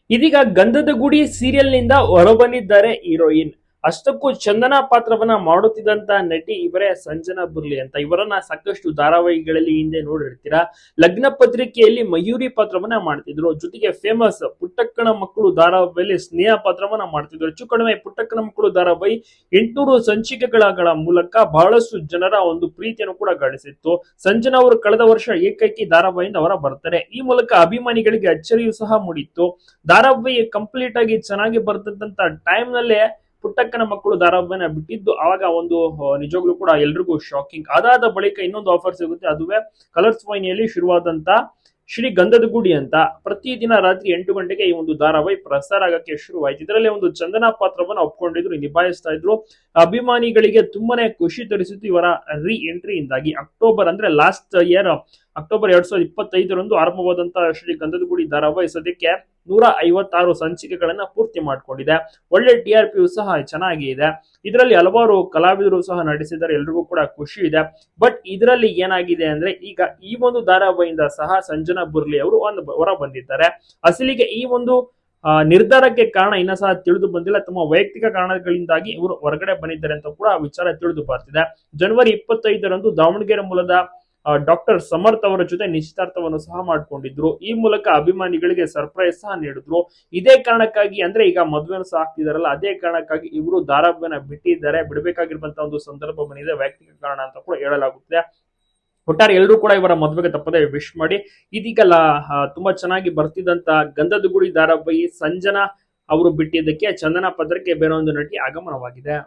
ಇದೀಗ ಗಂಧದ ಗುಡಿ ಸೀರಿಯಲ್ ನಿಂದ ಹೊರಬಂದಿದ್ದಾರೆ ಹೀರೋಯಿನ್. ಅಷ್ಟಕ್ಕೂ ಚಂದನಾ ಪಾತ್ರವನ್ನ ಮಾಡುತ್ತಿದ್ದಂತ ನಟಿ ಇವರೇ ಸಂಜನಾ ಬುರ್ಲಿ ಅಂತ. ಇವರನ್ನ ಸಾಕಷ್ಟು ಧಾರಾವಾಹಿಗಳಲ್ಲಿ ಹಿಂದೆ ನೋಡಿರ್ತೀರಾ. ಲಗ್ನ ಪತ್ರಿಕೆಯಲ್ಲಿ ಮಯೂರಿ ಪಾತ್ರವನ್ನ ಮಾಡ್ತಿದ್ರು. ಜೊತೆಗೆ ಫೇಮಸ್ ಪುಟ್ಟಕ್ಕನ ಮಕ್ಕಳು ಧಾರಾವಾಹಿಯಲ್ಲಿ ಸ್ನೇಹ ಪಾತ್ರವನ್ನ ಮಾಡ್ತಿದ್ರು. ಹೆಚ್ಚು ಕಡಿಮೆ ಪುಟ್ಟಕ್ಕನ ಮಕ್ಕಳು ಧಾರಾವಾಹಿ 800 ಸಂಚಿಕೆಗಳ ಮೂಲಕ ಬಹಳಷ್ಟು ಜನರ ಒಂದು ಪ್ರೀತಿಯನ್ನು ಕೂಡ ಗಳಿಸಿತ್ತು. ಸಂಜನಾ ಅವರು ಕಳೆದ ವರ್ಷ ಏಕೈಕಿ ಧಾರಾವಾಹಿಯಿಂದ ಹೊರ ಬರ್ತಾರೆ. ಈ ಮೂಲಕ ಅಭಿಮಾನಿಗಳಿಗೆ ಅಚ್ಚರಿಯೂ ಸಹ ಮೂಡಿತ್ತು. ಧಾರಾವಾಹಿ ಕಂಪ್ಲೀಟ್ ಆಗಿ ಚೆನ್ನಾಗಿ ಬರ್ತಿದ್ದಂತ ಟೈಮ್ ನಲ್ಲೇ ಪುಟ್ಟಕ್ಕನ ಮಕ್ಕಳು ಧಾರಾವಾಹಿನ ಬಿಟ್ಟಿದ್ದು ಆವಾಗ ಒಂದು ನಿಜವಾಗ್ಲೂ ಕೂಡ ಎಲ್ರಿಗೂ ಶಾಕಿಂಗ್. ಅದಾದ ಬಳಿಕ ಇನ್ನೊಂದು ಆಫರ್ ಸಿಗುತ್ತೆ. ಅದುವೇ ಕಲರ್ಸ್ ವಾಹಿನಿಯಲ್ಲಿ ಶುರುವಾದಂತ ಶ್ರೀ ಗಂಧದ ಗುಡಿ ಅಂತ. ಪ್ರತಿದಿನ ರಾತ್ರಿ 8 ಗಂಟೆಗೆ ಈ ಒಂದು ಧಾರಾವಾಹಿ ಪ್ರಸಾರ ಆಗಕ್ಕೆ ಶುರುವಾಯಿತು. ಇದರಲ್ಲಿ ಒಂದು ಚಂದನಾ ಪಾತ್ರವನ್ನು ಒಪ್ಕೊಂಡಿದ್ರು, ನಿಭಾಯಿಸ್ತಾ ಇದ್ರು. ಅಭಿಮಾನಿಗಳಿಗೆ ತುಂಬಾನೇ ಖುಷಿ ತರಿಸಿತ್ತು ಇವರ ರೀ ಎಂಟ್ರಿಯಿಂದಾಗಿ. ಅಕ್ಟೋಬರ್ ಅಂದ್ರೆ ಲಾಸ್ಟ್ ಇಯರ್ ಅಕ್ಟೋಬರ್ 2025ರಂದು ಆರಂಭವಾದಂತಹ ಶ್ರೀ ಗಂಧದ ಗುಡಿ ಧಾರಾವಾಹಿ ಸದ್ಯಕ್ಕೆ 156 ಸಂಚಿಕೆಗಳನ್ನ ಪೂರ್ತಿ ಮಾಡಿಕೊಂಡಿದೆ. ಒಳ್ಳೆ TRP ಸಹ ಚೆನ್ನಾಗಿ ಇದೆ. ಇದರಲ್ಲಿ ಹಲವಾರು ಕಲಾವಿದರು ಸಹ ನಟಿಸಿದ್ದಾರೆ. ಎಲ್ರಿಗೂ ಕೂಡ ಖುಷಿ ಇದೆ. ಬಟ್ ಇದರಲ್ಲಿ ಏನಾಗಿದೆ ಅಂದ್ರೆ ಈಗ ಈ ಒಂದು ಧಾರಾವಾಹಿಯಿಂದ ಸಹ ಸಂಜನಾ ಬುರ್ಲಿ ಅವರು ಹೊರ ಬಂದಿದ್ದಾರೆ. ಅಸಲಿಗೆ ಈ ಒಂದು ನಿರ್ಧಾರಕ್ಕೆ ಕಾರಣ ಇನ್ನ ಸಹ ತಿಳಿದು ಬಂದಿಲ್ಲ. ತಮ್ಮ ವೈಯಕ್ತಿಕ ಕಾರಣಗಳಿಂದಾಗಿ ಇವರು ಹೊರಗಡೆ ಬಂದಿದ್ದಾರೆ ಅಂತ ಕೂಡ ವಿಚಾರ ತಿಳಿದು ಬರ್ತಿದೆ. ಜನವರಿ 25ರಂದು ದಾವಣಗೆರೆ ಮೂಲದ ಡಾಕ್ಟರ್ ಸಮರ್ಥ್ ಅವರ ಜೊತೆ ನಿಶ್ಚಿತಾರ್ಥವನ್ನು ಸಹ ಮಾಡಿಕೊಂಡಿದ್ರು. ಈ ಮೂಲಕ ಅಭಿಮಾನಿಗಳಿಗೆ ಸರ್ಪ್ರೈಸ್ ಸಹ ನೀಡಿದ್ರು. ಇದೇ ಕಾರಣಕ್ಕಾಗಿ ಅಂದ್ರೆ ಈಗ ಮದುವೆಯನ್ನು ಸಹ ಆಗ್ತಿದಾರಲ್ಲ, ಅದೇ ಕಾರಣಕ್ಕಾಗಿ ಇವರು ಧಾರಾವಾಹಿಯನ್ನ ಬಿಟ್ಟಿದ್ದಾರೆ. ಬಿಡಬೇಕಾಗಿರುವಂತಹ ಒಂದು ಸಂದರ್ಭ ಬಂದಿದೆ, ವೈಯಕ್ತಿಕ ಕಾರಣ ಅಂತ ಕೂಡ ಹೇಳಲಾಗುತ್ತೆ. ಒಟ್ಟಾರೆ ಎಲ್ಲರೂ ಕೂಡ ಇವರ ಮದುವೆಗೆ ತಪ್ಪದೆ ವಿಶ್ ಮಾಡಿ. ಇದೀಗ ತುಂಬಾ ಚೆನ್ನಾಗಿ ಬರ್ತಿದ್ದಂತ ಗಂಧದ ಗುಡಿ ಧಾರಾವಾಹಿ ಸಂಜನಾ ಅವರು ಬಿಟ್ಟಿದ್ದಕ್ಕೆ ಚಂದನಾ ಪದರಕ್ಕೆ ಬೇರೆ ಒಂದು ನಟಿ ಆಗಮನವಾಗಿದೆ.